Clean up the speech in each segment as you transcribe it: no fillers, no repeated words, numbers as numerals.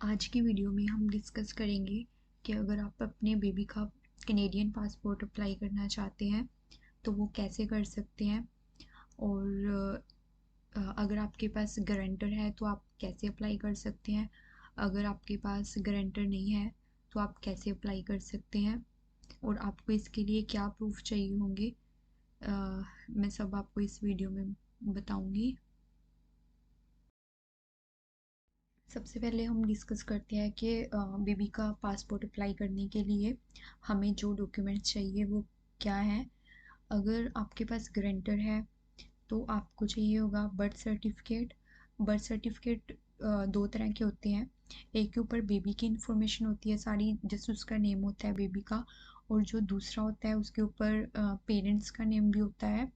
आज की वीडियो में हम डिस्कस करेंगे कि अगर आप अपने बेबी का कैनेडियन पासपोर्ट अप्लाई करना चाहते हैं तो वो कैसे कर सकते हैं। और अगर आपके पास गारंटर है तो आप कैसे अप्लाई कर सकते हैं। अगर आपके पास गारंटर नहीं है तो आप कैसे अप्लाई कर सकते हैं और आपको इसके लिए क्या प्रूफ चाहिए होंगे। मैं सब आपको इस वीडियो में बताऊंगी। सबसे पहले हम डिस्कस करते हैं कि बेबी का पासपोर्ट अप्लाई करने के लिए हमें जो डॉक्यूमेंट्स चाहिए वो क्या है। अगर आपके पास गारंटर है तो आपको चाहिए होगा बर्थ सर्टिफिकेट। बर्थ सर्टिफिकेट दो तरह के होते हैं। एक के ऊपर बेबी की इंफॉर्मेशन होती है सारी, जैसे उसका नेम होता है बेबी का, और जो दूसरा होता है उसके ऊपर पेरेंट्स का नेम भी होता है।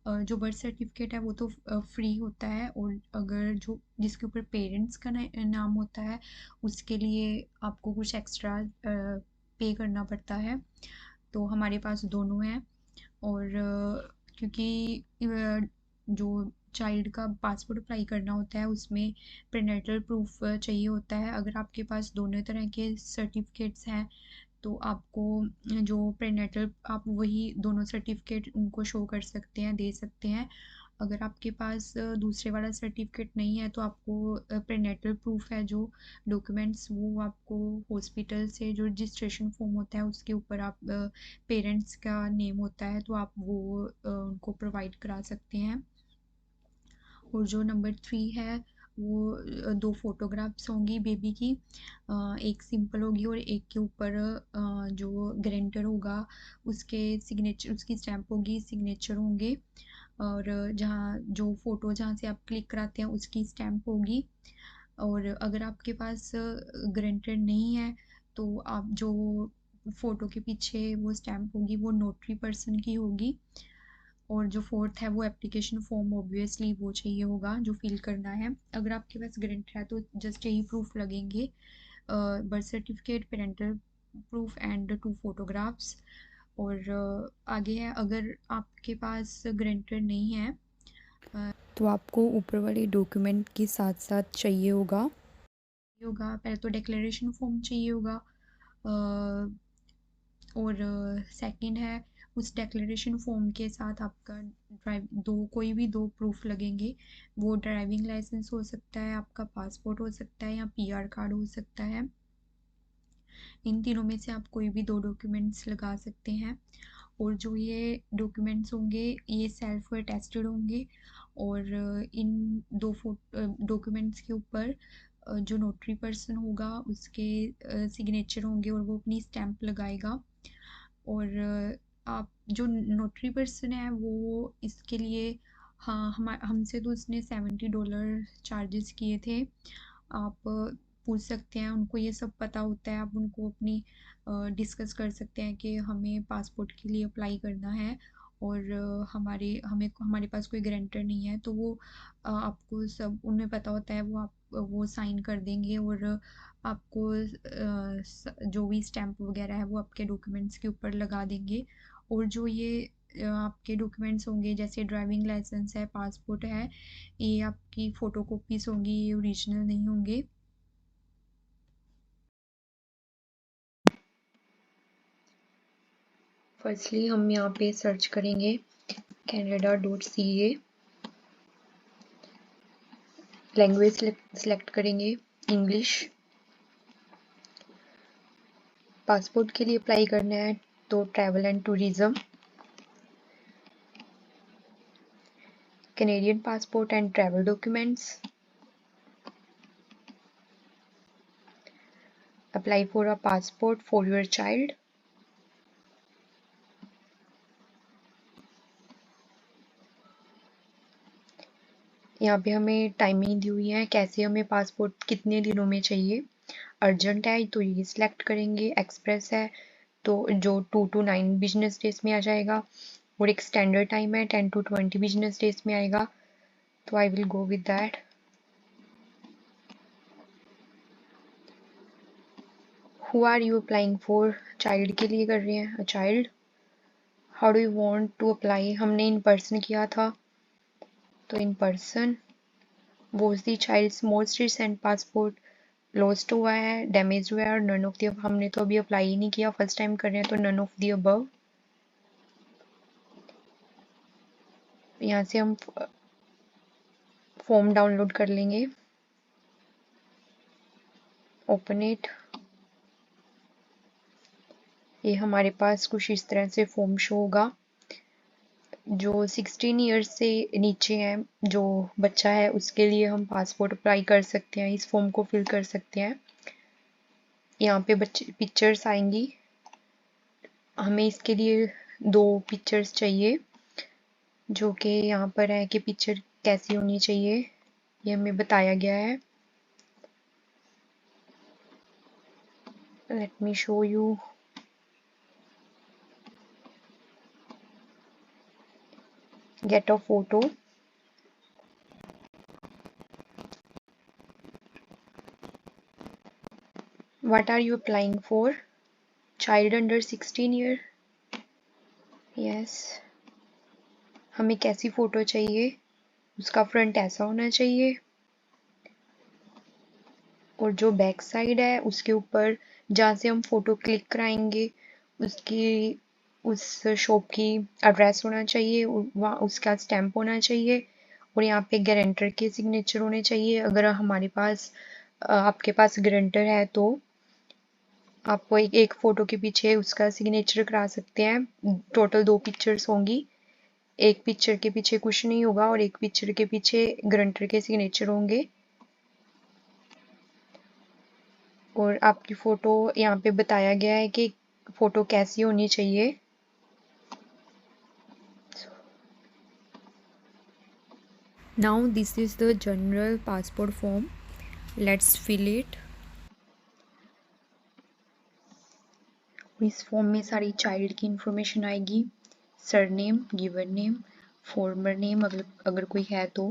जो बर्थ सर्टिफिकेट है वो तो फ्री होता है, और अगर जो जिसके ऊपर पेरेंट्स का नाम होता है उसके लिए आपको कुछ एक्स्ट्रा पे करना पड़ता है। तो हमारे पास दोनों हैं। और क्योंकि जो चाइल्ड का पासपोर्ट अप्लाई करना होता है उसमें प्रीनेटल प्रूफ चाहिए होता है। अगर आपके पास दोनों तरह के सर्टिफिकेट्स हैं तो आपको जो प्रीनेटल आप वही दोनों सर्टिफिकेट उनको शो कर सकते हैं, दे सकते हैं। अगर आपके पास दूसरे वाला सर्टिफिकेट नहीं है तो आपको प्रीनेटल प्रूफ है जो डॉक्यूमेंट्स, वो आपको हॉस्पिटल से जो रजिस्ट्रेशन फॉर्म होता है उसके ऊपर आप पेरेंट्स का नेम होता है तो आप वो उनको प्रोवाइड करा सकते हैं। और जो नंबर 3 है वो दो फोटोग्राफ्स होंगी बेबी की। एक सिंपल होगी और एक के ऊपर जो गारंटर होगा उसके सिग्नेचर, उसकी स्टैंप होगी, सिग्नेचर होंगे। और जहाँ जो फ़ोटो जहाँ से आप क्लिक कराते हैं उसकी स्टैंप होगी। और अगर आपके पास गारंटर नहीं है तो आप जो फ़ोटो के पीछे वो स्टैंप होगी वो नोटरी पर्सन की होगी। और जो फोर्थ है वो एप्लीकेशन फॉर्म, ऑब्वियसली वो चाहिए होगा जो फिल करना है। अगर आपके पास गारंटर है तो जस्ट यही प्रूफ लगेंगे, birth certificate, parental proof and 2 photographs. और आगे है, अगर आपके पास गारंटर नहीं है तो आपको ऊपर वाले डॉक्यूमेंट के साथ साथ चाहिए होगा पहले तो डिक्लेरेशन फॉर्म चाहिए होगा। और सेकंड है, उस डिक्लेरेशन फॉर्म के साथ आपका ड्राइव दो कोई भी दो प्रूफ लगेंगे। वो ड्राइविंग लाइसेंस हो सकता है, आपका पासपोर्ट हो सकता है, या पीआर कार्ड हो सकता है। इन तीनों में से आप कोई भी दो डॉक्यूमेंट्स लगा सकते हैं। और जो ये डॉक्यूमेंट्स होंगे ये सेल्फ अटेस्टेड होंगे। और इन दो डॉक्यूमेंट्स के ऊपर जो नोटरी पर्सन होगा उसके सिग्नेचर होंगे और वो अपनी स्टैंप लगाएगा। और आप जो नोटरी पर्सन है वो इसके लिए, हाँ, हमसे तो उसने $70 चार्जेस किए थे। आप पूछ सकते हैं, उनको ये सब पता होता है। आप उनको अपनी डिस्कस कर सकते हैं कि हमें पासपोर्ट के लिए अप्लाई करना है और हमारे पास कोई गारंटर नहीं है, तो वो आपको सब उन्हें पता होता है, वो साइन कर देंगे। और आपको जो भी स्टैंप वगैरह है वो आपके डॉक्यूमेंट्स के ऊपर लगा देंगे। और जो ये आपके डॉक्यूमेंट्स होंगे जैसे ड्राइविंग लाइसेंस है, पासपोर्ट है, ये आपकी फ़ोटोकॉपीज़ होंगी, ये ओरिजिनल नहीं होंगे। फर्स्टली हम यहाँ पे सर्च करेंगे canada.ca, लैंग्वेज सेलेक्ट करेंगे इंग्लिश। पासपोर्ट के लिए अप्लाई करना है तो travel and tourism, Canadian passport and travel documents, apply for a passport for your child. यहाँ पे हमें टाइमिंग दी हुई है कैसे हमें पासपोर्ट कितने दिनों में चाहिए। अर्जेंट है तो ये सिलेक्ट करेंगे, एक्सप्रेस है तो जो 2 to 9 बिजनेस डेज में आ जाएगा, और एक स्टैंडर्ड टाइम है 10 to 20 बिजनेस डेज में आएगा, तो I will go with that. Who are you applying for, child के लिए कर रहे हैं, a child. How do you want to apply, हमने इन पर्सन किया था तो in person. Was the child's most recent passport, lost हुआ है, डैमेज हुआ है और नन ऑफ द अबव। हमने तो अभी अप्लाई ही नहीं किया, फर्स्ट टाइम कर रहे हैं, तो नन ऑफ द अबव। यहाँ से हम फॉर्म डाउनलोड कर लेंगे, ओपन इट। ये हमारे पास कुछ इस तरह से फॉर्म शो होगा। जो 16 ईयर्स से नीचे है जो बच्चा है, उसके लिए हम पासपोर्ट अप्लाई कर सकते हैं, इस फॉर्म को फिल कर सकते हैं। यहाँ पे बच्चे पिक्चर्स आएंगी, हमें इसके लिए 2 पिक्चर्स चाहिए, जो कि यहाँ पर है कि पिक्चर कैसी होनी चाहिए, ये हमें बताया गया है। Let me show you. Get a photo. What are you applying for? Child under 16 year? Yes. हमें कैसी फ़ोटो चाहिए? उसका फ्रंट ऐसा होना चाहिए और जो बैक साइड है उसके ऊपर जहाँ से हम फ़ोटो क्लिक कराएंगे उसकी उस शॉप की एड्रेस होना चाहिए, वहाँ उसका स्टैम्प होना चाहिए और यहाँ पे गारंटर के सिग्नेचर होने चाहिए। अगर हमारे पास आपके पास गारंटर है तो आप एक फ़ोटो के पीछे उसका सिग्नेचर करा सकते हैं। टोटल 2 पिक्चर्स होंगी, एक पिक्चर के पीछे कुछ नहीं होगा और एक पिक्चर के पीछे गारंटर के सिग्नेचर होंगे। और आपकी फ़ोटो यहाँ पे बताया गया है कि फ़ोटो कैसी होनी चाहिए। Now this is the general passport form. Let's fill it. इस फॉर्म में सारी चाइल्ड की इंफॉर्मेशन आएगी, surname, given name, farmer name अगर कोई है तो,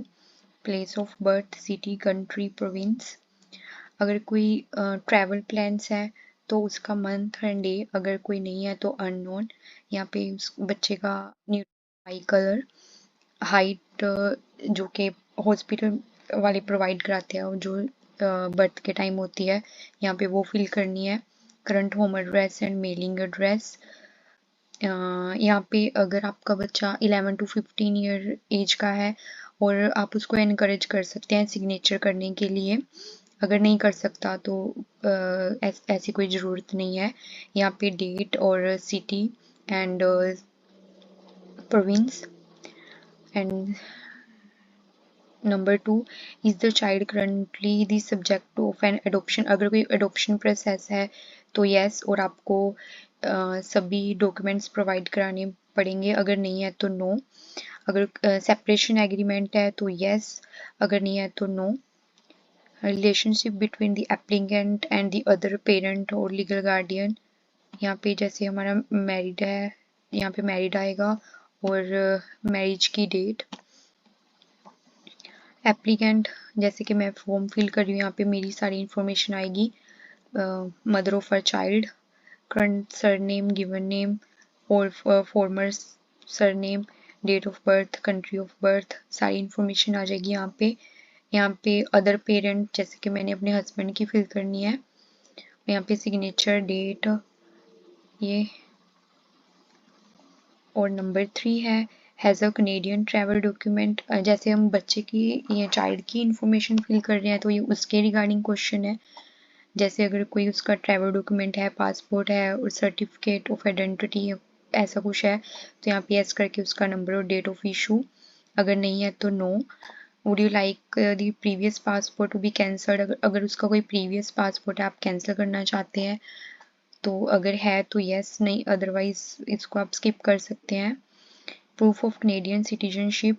place of birth, city, country, province. अगर कोई ट्रैवल प्लान्स है तो उसका मंथ एंड डे, अगर कोई नहीं है तो अननोन। यहाँ पे उस बच्चे का न्यू आई कलर, हाइट जो कि हॉस्पिटल वाले प्रोवाइड कराते हैं और जो बर्थ के टाइम होती है, यहाँ पे वो फिल करनी है। Current home address and mailing address. यहाँ पे अगर आपका बच्चा 11 to 15 ईयर एज का है और आप उसको इनकरेज कर सकते हैं सिग्नेचर करने के लिए। अगर नहीं कर सकता तो ऐसी कोई ज़रूरत नहीं है। यहाँ पे डेट और city and province. And number 2, is the child currently the subject of an adoption. अगर कोई एडोप्शन प्रोसेस है तो येस, और आपको सभी डॉक्यूमेंट्स प्रोवाइड कराने पड़ेंगे, अगर नहीं है तो नो। अगर सेपरेशन एग्रीमेंट है तो येस, अगर नहीं है तो no. Relationship between the applicant and the other parent और लीगल गार्डियन। यहाँ पे जैसे हमारा मैरिड है, यहाँ पे मैरिड आएगा और मैरिज की डेट। एप्लीकेंट, जैसे कि मैं फॉर्म फिल कर रही हूँ, यहाँ पे मेरी सारी इंफॉर्मेशन आएगी, mother of a child, current surname, given name और former surname, date of birth, country of birth, सारी इंफॉर्मेशन आ जाएगी यहाँ पे। यहाँ पे अदर पेरेंट, जैसे कि मैंने अपने हस्बैंड की फिल करनी है, यहाँ पे सिग्नेचर, डेट, ये। और नंबर 3 है has a Canadian travel document. जैसे हम बच्चे की या चाइल्ड की इंफॉर्मेशन फिल कर रहे हैं तो ये उसके रिगार्डिंग क्वेश्चन है। जैसे अगर कोई उसका ट्रैवल डॉक्यूमेंट है, पासपोर्ट है और सर्टिफिकेट ऑफ आइडेंटिटी ऐसा कुछ है तो यहाँ पे यस करके उसका नंबर और डेट ऑफ इशू। अगर नहीं है तो no. Would you like the previous passport to be cancelled. अगर उसका कोई प्रीवियस पासपोर्ट है आप कैंसिल करना चाहते हैं तो अगर है तो यस, नहीं अदरवाइज इसको आप स्किप कर सकते हैं। प्रूफ ऑफ कनेडियन सिटीजनशिप,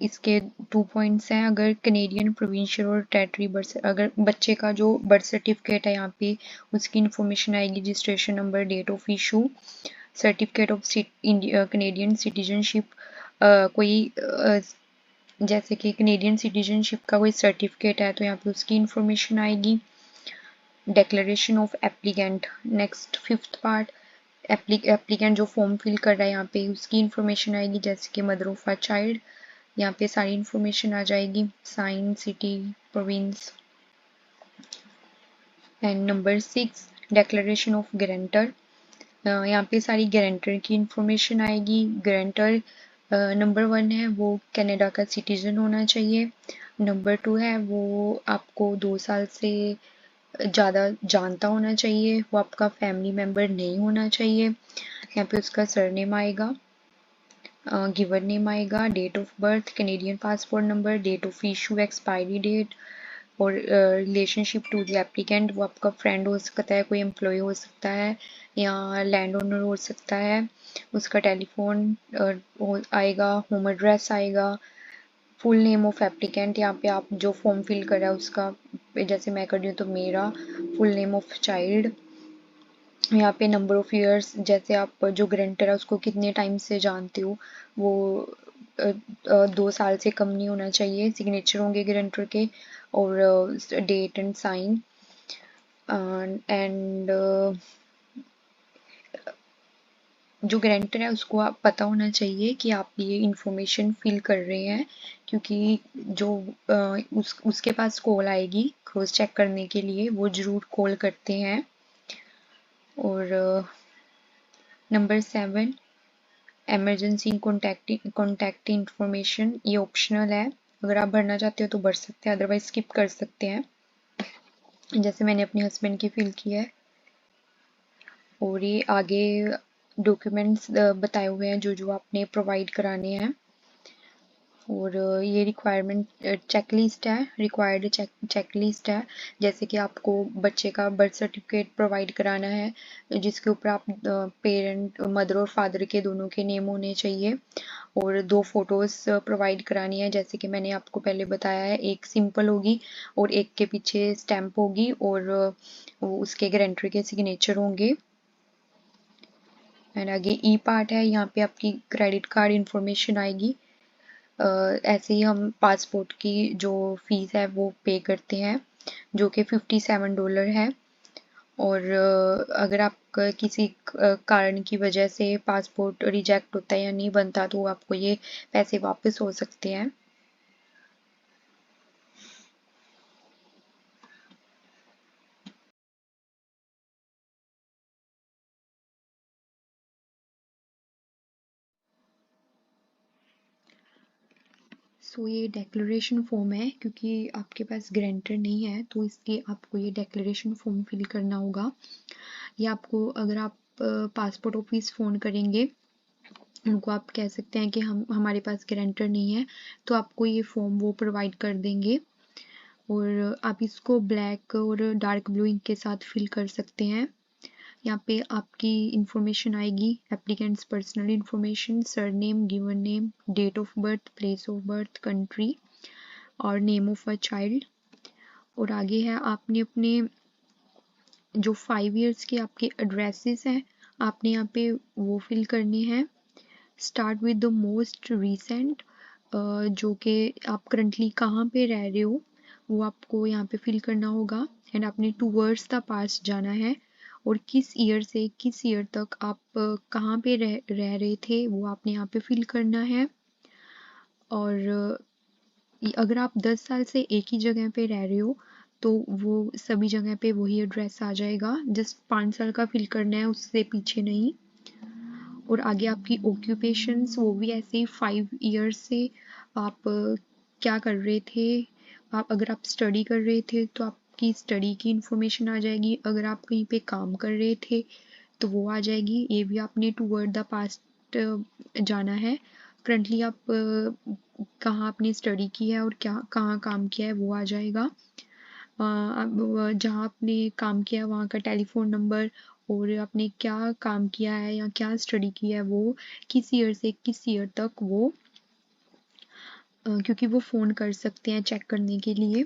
इसके 2 पॉइंट्स हैं। अगर कनेडियन प्रोविंशियल और टेरिटरी बर्थ, अगर बच्चे का जो बर्थ सर्टिफिकेट है यहाँ पे उसकी इंफॉर्मेशन आएगी, registration number, date of issue, certificate of Canadian citizenship. कोई जैसे कि कनेडियन सिटीजनशिप का कोई सर्टिफिकेट है तो यहाँ पे उसकी इंफॉर्मेशन आएगी। Declaration of applicant, next 5th part, applicant जो फॉर्म फिल कर रहा है यहाँ पे उसकी इंफॉर्मेशन आएगी, जैसे कि मदर ऑफ अ चाइल्ड, यहाँ पे सारी इंफॉर्मेशन आ जाएगी, sign, city, province. And number 6 declaration of guarantor. यहाँ पे सारी गारंटर की इंफॉर्मेशन आएगी। गारंटर नंबर 1 है वो कनाडा का सिटीजन होना चाहिए। नंबर 2 है वो आपको 2 साल से ज़्यादा जानता होना चाहिए। वो आपका फैमिली मेम्बर नहीं होना चाहिए। यहाँ पे उसका सरनेम आएगा, गिवन नेम आएगा, date of birth, Canadian passport number, date of issue, expiry date और रिलेशनशिप टू द एप्लीकेंट। वो आपका फ्रेंड हो सकता है, कोई एम्प्लॉय हो सकता है या लैंड ओनर हो सकता है। उसका टेलीफोन आएगा, होम एड्रेस आएगा, फुल नेम ऑफ एप्लीकेंट। यहाँ पे आप जो फॉर्म फिल कर रहा है उसका, जैसे मैं कर रही हूँ तो मेरा फुल नेम ऑफ चाइल्ड। यहाँ पे नंबर ऑफ इयर्स, जैसे आप जो गारंटर है उसको कितने टाइम से जानते हो, वो 2 साल से कम नहीं होना चाहिए। सिग्नेचर होंगे गारंटर के और डेट एंड साइन एंड जो गारंटर है उसको आप पता होना चाहिए कि आप ये इंफॉर्मेशन फिल कर रहे हैं, क्योंकि जो उसके पास कॉल आएगी क्रॉस चेक करने के लिए, वो ज़रूर कॉल करते हैं। और नंबर 7 इमरजेंसी कॉन्टैक्ट इंफॉर्मेशन, ये ऑप्शनल है। अगर आप भरना चाहते हो तो भर सकते हैं, अदरवाइज स्किप कर सकते हैं, जैसे मैंने अपने हस्बैंड की फिल की है। और ये आगे डॉक्यूमेंट्स बताए हुए हैं जो जो आपने प्रोवाइड कराने हैं। और ये रिक्वायरमेंट चेकलिस्ट है, रिक्वायर्ड चेकलिस्ट है। जैसे कि आपको बच्चे का बर्थ सर्टिफिकेट प्रोवाइड कराना है, जिसके ऊपर आप पेरेंट मदर और फादर के दोनों के नेम होने चाहिए, और 2 फोटोज़ प्रोवाइड करानी है, जैसे कि मैंने आपको पहले बताया है। एक सिंपल होगी और एक के पीछे स्टैम्प होगी और उसके गारंटर के सिग्नेचर होंगे। एंड आगे ई पार्ट है, यहाँ पे आपकी क्रेडिट कार्ड इंफॉर्मेशन आएगी। ऐसे ही हम पासपोर्ट की जो फीस है वो पे करते हैं, जो कि $57 है। और अगर आप किसी कारण की वजह से पासपोर्ट रिजेक्ट होता है या नहीं बनता तो आपको ये पैसे वापस हो सकते हैं। ये डिक्लेरेशन फॉर्म है, क्योंकि आपके पास गारंटर नहीं है तो इसलिए आपको ये डिक्लेरेशन फॉर्म फिल करना होगा। ये आपको, अगर आप पासपोर्ट ऑफिस फ़ोन करेंगे उनको आप कह सकते हैं कि हमारे पास गारंटर नहीं है, तो आपको ये फॉर्म वो प्रोवाइड कर देंगे। और आप इसको ब्लैक और डार्क ब्लू इंक के साथ फिल कर सकते हैं। यहाँ पे आपकी इंफॉर्मेशन आएगी, applicant's personal information, surname, given name, date of birth, place of birth, country और नेम ऑफ अ चाइल्ड। और आगे है आपने अपने जो 5 इयर्स के आपके एड्रेसेस हैं आपने यहाँ पे वो फिल करने हैं। Start with the most recent, जो कि आप करंटली कहाँ पे रह रहे हो वो आपको यहाँ पे फिल करना होगा। एंड आपने टूवर्ड्स द पास्ट जाना है, और किस ईयर से किस ईयर तक आप कहाँ पे रह रहे थे वो आपने यहाँ पे फिल करना है। और अगर आप 10 साल से एक ही जगह पे रह रहे हो तो वो सभी जगह पे वही एड्रेस आ जाएगा। जस्ट 5 साल का फिल करना है, उससे पीछे नहीं। और आगे आपकी ऑक्यूपेशंस, वो भी ऐसे ही 5 ईयर्स से आप क्या कर रहे थे। आप अगर आप स्टडी कर रहे थे तो आपकी स्टडी की इंफॉर्मेशन आ जाएगी। अगर आप कहीं पे काम कर रहे थे तो वो आ जाएगी। ये भी आपने टूवर्ड द पास्ट जाना है। करंटली आप कहाँ आपने स्टडी की है और क्या कहाँ काम किया है वो आ जाएगा। अब जहाँ आपने काम किया है वहाँ का टेलीफोन नंबर, और आपने क्या काम किया है या क्या स्टडी की है वो किस ईयर से किस ईयर तक वो, क्योंकि वो फ़ोन कर सकते हैं चेक करने के लिए।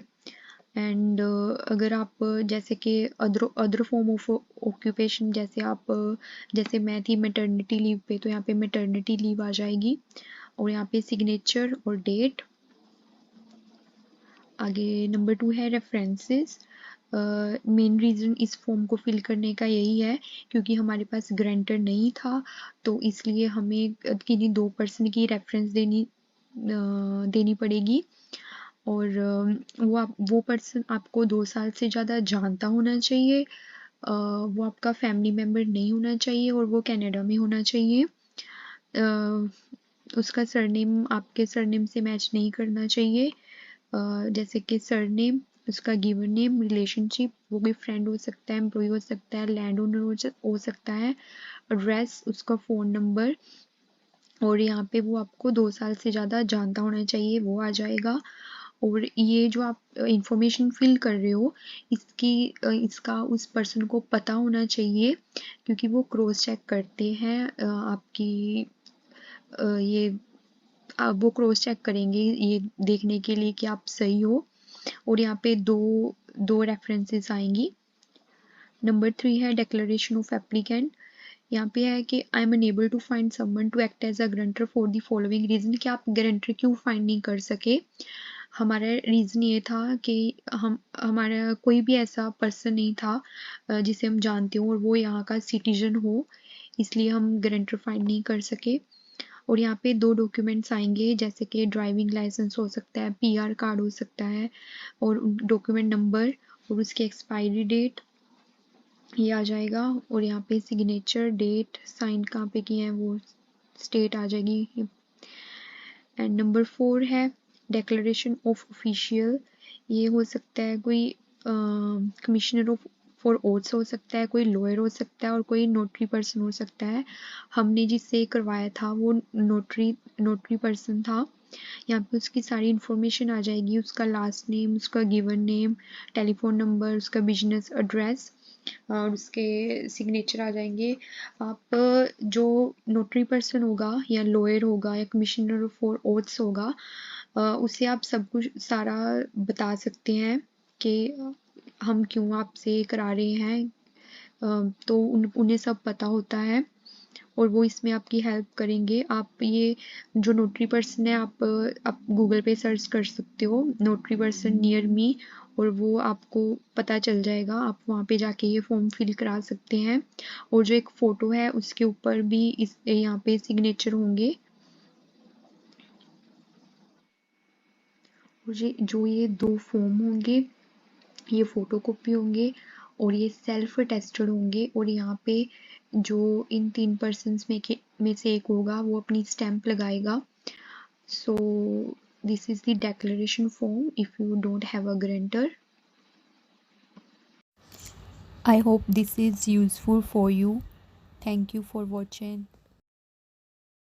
एंड अगर आप जैसे कि अदर फॉर्म ऑफ ऑक्यूपेशन, जैसे आप जैसे मैं थी मैटरनिटी लीव पे, तो यहाँ पे मैटरनिटी लीव आ जाएगी और यहाँ पे सिग्नेचर और डेट। आगे नंबर 2 है रेफरेंसेस। मेन रीज़न इस फॉर्म को फिल करने का यही है क्योंकि हमारे पास गारंटर नहीं था, तो इसलिए हमें किन्हीं 2 पर्सन की रेफरेंस देनी पड़ेगी। और वो पर्सन आपको 2 साल से ज़्यादा जानता होना चाहिए। वो आपका फैमिली मेम्बर नहीं होना चाहिए और वो कनाडा में होना चाहिए। उसका सरनेम आपके सरनेम से मैच नहीं करना चाहिए। जैसे कि सरनेम, उसका गिवन नेम, रिलेशनशिप, वो कोई फ्रेंड हो सकता है, एम्प्लॉय हो सकता है, लैंड ओनर हो सकता है, एड्रेस, उसका फ़ोन नंबर, और यहाँ पे वो आपको 2 साल से ज़्यादा जानता होना चाहिए, वो आ जाएगा। और ये जो आप इंफॉर्मेशन फिल कर रहे हो, इसका उस पर्सन को पता होना चाहिए, क्योंकि वो क्रॉस चेक करते हैं आपकी ये वो क्रॉस चेक करेंगे ये देखने के लिए कि आप सही हो। और यहाँ पे दो रेफरेंसेस आएंगी। नंबर 3 है डिक्लेरेशन ऑफ एप्लीकेंट। यहाँ पे है कि I am unable to find someone to act as a guarantor for the following reason, कि आप गारंटर क्यों फाइंड नहीं कर सके। हमारा रीज़न ये था कि हमारा कोई भी ऐसा पर्सन नहीं था जिसे हम जानते हो और वो यहाँ का सिटीजन हो, इसलिए हम गारंटर फाइंड नहीं कर सके। और यहाँ पे 2 डॉक्यूमेंट्स आएंगे, जैसे कि ड्राइविंग लाइसेंस हो सकता है, पीआर कार्ड हो सकता है, और डॉक्यूमेंट नंबर और उसकी एक्सपायरी डेट ये आ जाएगा। और यहाँ पे सिग्नेचर, डेट, साइन कहाँ पे किए हैं वो स्टेट आ जाएगी। एंड नंबर 4 है डेक्लेरेशन ऑफ ऑफिशियल। ये हो सकता है कोई कमिश्नर ऑफ फॉर ओथ्स हो सकता है, कोई लॉयर हो सकता है, और कोई नोटरी पर्सन हो सकता है। हमने जिससे करवाया था वो नोटरी पर्सन था। यहाँ पे उसकी सारी इन्फॉर्मेशन आ जाएगी, उसका लास्ट नेम, उसका गिवन नेम, टेलीफोन नंबर, उसका बिजनेस एड्रेस, और उसके सिग्नेचर आ जाएंगे। आप जो नोटरी पर्सन होगा या लॉयर होगा या कमिश्नर फॉर ओथ्स होगा, उसे आप सब कुछ सारा बता सकते हैं कि हम क्यों आपसे करा रहे हैं। तो उन्हें सब पता होता है और वो इसमें आपकी हेल्प करेंगे। आप ये जो नोटरी पर्सन है, आप गूगल पे सर्च कर सकते हो नोटरी पर्सन नियर मी, और वो आपको पता चल जाएगा। आप वहाँ पे जाके ये फॉर्म फिल करा सकते हैं। और जो एक फ़ोटो है उसके ऊपर भी इस यहाँ पे सिग्नेचर होंगे। और ये 2 फॉर्म होंगे, ये फ़ोटो कॉपी होंगे और ये सेल्फ अटेस्टेड होंगे। और यहाँ पे जो इन 3 पर्सन्स में से एक होगा वो अपनी स्टैंप लगाएगा। So this is the declaration form if you don't have a guarantor. I hope this is useful for you. Thank you for watching.